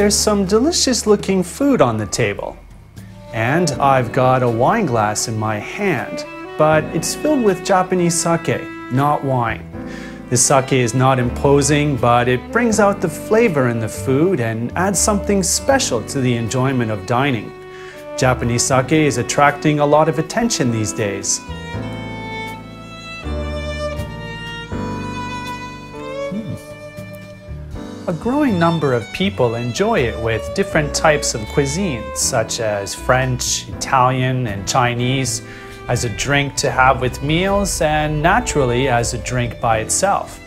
there's some delicious looking food on the table. And I've got a wine glass in my hand, but it's filled with Japanese sake, not wine. This sake is not imposing, but it brings out the flavor in the food and adds something special to the enjoyment of dining. Japanese sake is attracting a lot of attention these days. A growing number of people enjoy it with different types of cuisines, such as French, Italian, and Chinese, as a drink to have with meals, and naturally as a drink by itself.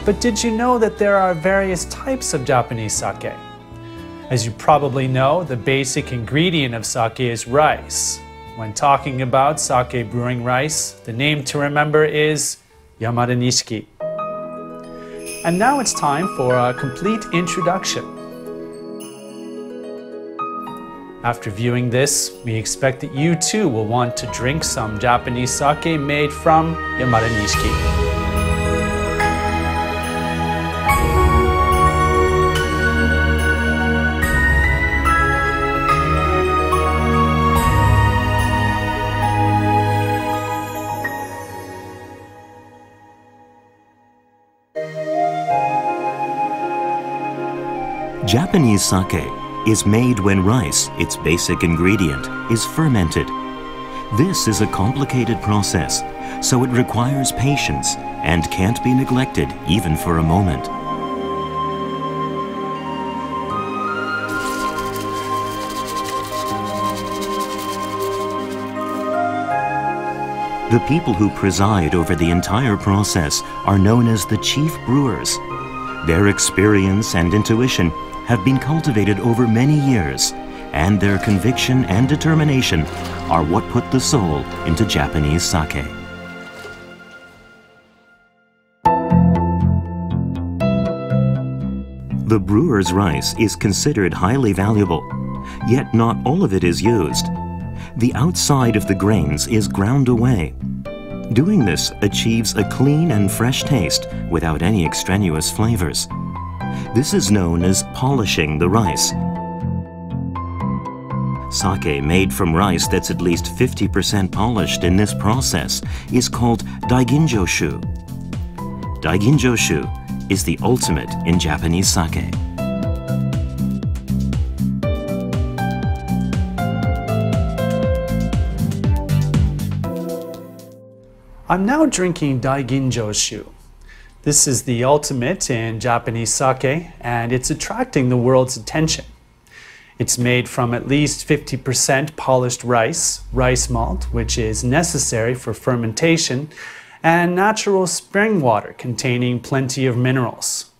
But did you know that there are various types of Japanese sake? As you probably know, the basic ingredient of sake is rice. When talking about sake brewing rice, the name to remember is Yamada Nishiki. And now it's time for a complete introduction. After viewing this, we expect that you too will want to drink some Japanese sake made from Yamada Nishiki. Japanese sake is made when rice, its basic ingredient, is fermented. This is a complicated process, so it requires patience and can't be neglected even for a moment. The people who preside over the entire process are known as the chief brewers. Their experience and intuition have been cultivated over many years, and their conviction and determination are what put the soul into Japanese sake. The brewer's rice is considered highly valuable, yet not all of it is used. The outside of the grains is ground away. Doing this achieves a clean and fresh taste without any extraneous flavors. This is known as polishing the rice. Sake made from rice that's at least 50% polished in this process is called daiginjoshu. Daiginjoshu is the ultimate in Japanese sake. I'm now drinking daiginjoshu. This is the ultimate in Japanese sake, and it's attracting the world's attention. It's made from at least 50% polished rice malt, which is necessary for fermentation, and natural spring water containing plenty of minerals.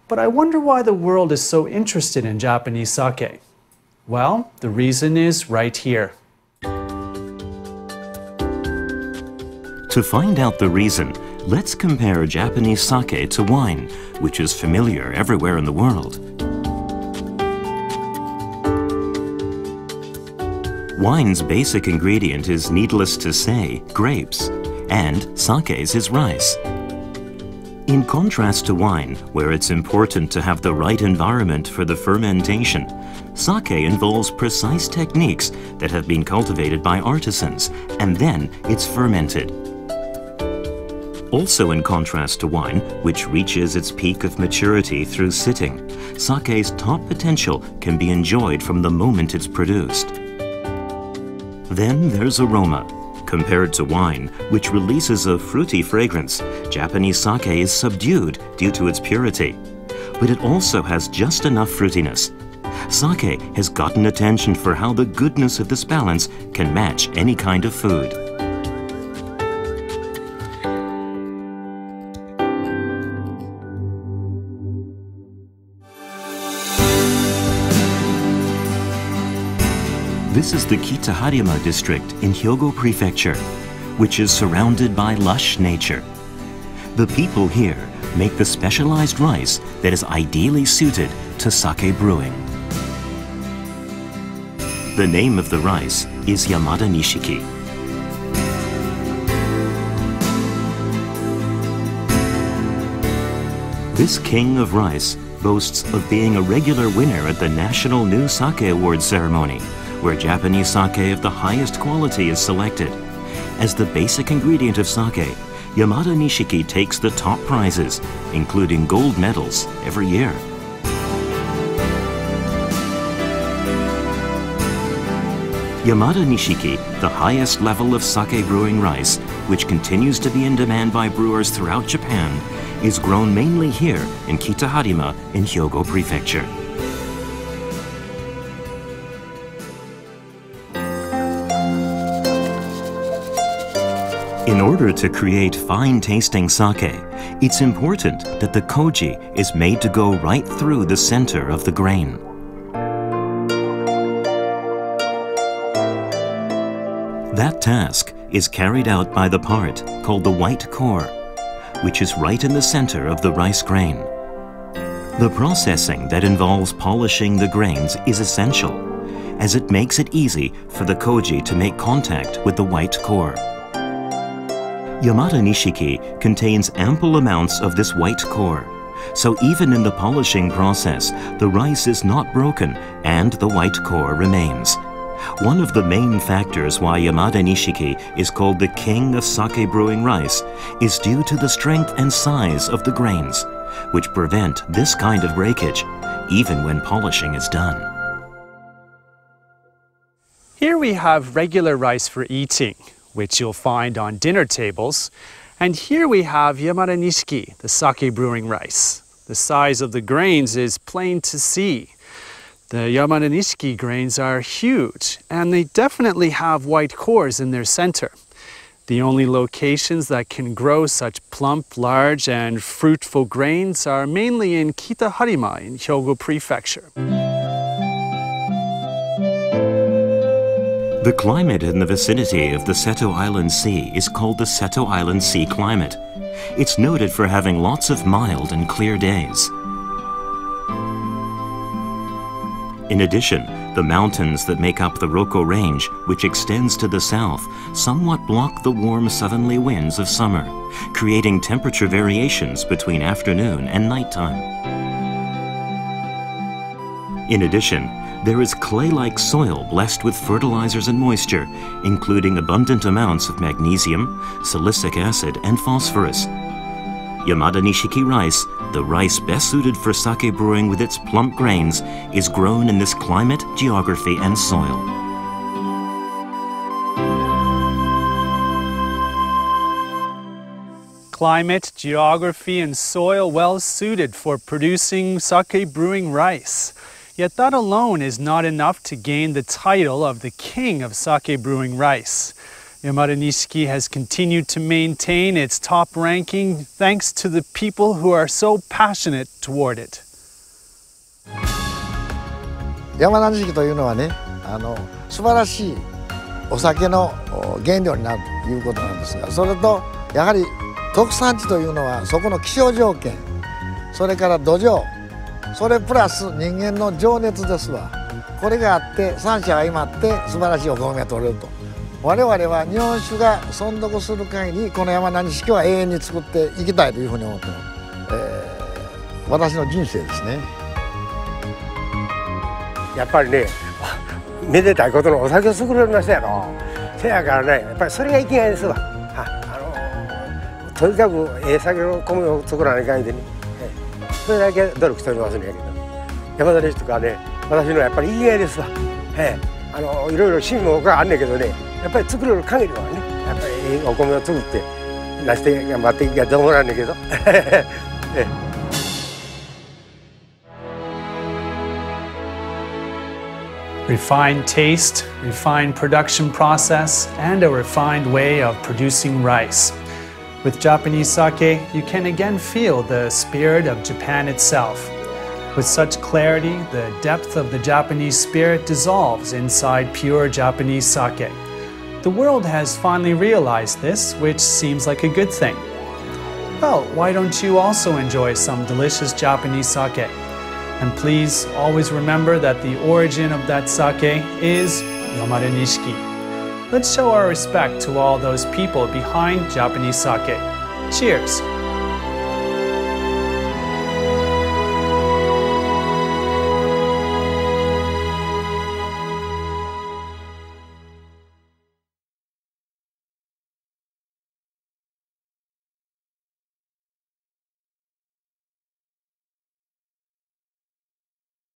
But I wonder why the world is so interested in Japanese sake. Well, the reason is right here. To find out the reason, let's compare Japanese sake to wine, which is familiar everywhere in the world. Wine's basic ingredient is, needless to say, grapes, and sake's is rice. In contrast to wine, where it's important to have the right environment for the fermentation, sake involves precise techniques that have been cultivated by artisans, and then it's fermented. Also in contrast to wine, which reaches its peak of maturity through sitting, sake's top potential can be enjoyed from the moment it's produced. Then there's aroma. Compared to wine, which releases a fruity fragrance, Japanese sake is subdued due to its purity. But it also has just enough fruitiness. Sake has gotten attention for how the goodness of this balance can match any kind of food. This is the Kitaharima district in Hyogo Prefecture, which is surrounded by lush nature. The people here make the specialized rice that is ideally suited to sake brewing. The name of the rice is Yamada Nishiki. This king of rice boasts of being a regular winner at the National New Sake Awards ceremony, where Japanese sake of the highest quality is selected. As the basic ingredient of sake, Yamada Nishiki takes the top prizes, including gold medals, every year. Yamada Nishiki, the highest level of sake brewing rice, which continues to be in demand by brewers throughout Japan, is grown mainly here in Kitaharima in Hyogo Prefecture. In order to create fine-tasting sake, it's important that the koji is made to go right through the center of the grain. That task is carried out by the part called the white core, which is right in the center of the rice grain. The processing that involves polishing the grains is essential, as it makes it easy for the koji to make contact with the white core. Yamada Nishiki contains ample amounts of this white core, so even in the polishing process, the rice is not broken and the white core remains. One of the main factors why Yamada Nishiki is called the king of sake brewing rice is due to the strength and size of the grains, which prevent this kind of breakage, even when polishing is done. Here we have regular rice for eating, which you'll find on dinner tables. And here we have Yamada Nishiki, the sake brewing rice. The size of the grains is plain to see. The Yamada Nishiki grains are huge, and they definitely have white cores in their center. The only locations that can grow such plump, large, and fruitful grains are mainly in Kitaharima in Hyogo Prefecture. The climate in the vicinity of the Seto Island Sea is called the Seto Island Sea climate. It's noted for having lots of mild and clear days. In addition, the mountains that make up the Roko Range, which extends to the south, somewhat block the warm southerly winds of summer, creating temperature variations between afternoon and nighttime. In addition, there is clay-like soil blessed with fertilizers and moisture, including abundant amounts of magnesium, silicic acid, and phosphorus. Yamada Nishiki rice, the rice best suited for sake brewing with its plump grains, is grown in this climate, geography, and soil. Climate, geography, and soil well suited for producing sake brewing rice. Yet that alone is not enough to gain the title of the king of sake brewing rice. Yamada Nishiki has continued to maintain its top ranking thanks to the people who are so passionate toward it. 山田錦というのはね、素晴らしいお酒の原料になるということなんですが、それとやはり特産地というのはそこの気象条件、それから土壌、それプラス人間の情熱ですわ。これがあって三者相まって素晴らしいお米が取れると。我々は日本酒が存続する限りこの山田錦は永遠に作っていきたいというふうに思ってます。私の人生ですね。やっぱりね、めでたいことのお酒を作れるの人やろ。せやからね、やっぱりそれが生きがいですわ。とにかく酒の米を作らない限りね、それだけ努力しておりますんやけど、山田錦とかね、私のやっぱり生きがいですわ。いろいろ趣味もあんねんけどね、やっぱり作れる限りはね、やっぱりお米を作って出して頑張っていきたいと思うんだけど。Refined taste, refined production process, and a refined way of producing rice. With Japanese sake, you can again feel the spirit of Japan itself. With such clarity, the depth of the Japanese spirit dissolves inside pure Japanese sake. The world has finally realized this, which seems like a good thing. Well, why don't you also enjoy some delicious Japanese sake? And please always remember that the origin of that sake is Yamada Nishiki. Let's show our respect to all those people behind Japanese sake. Cheers!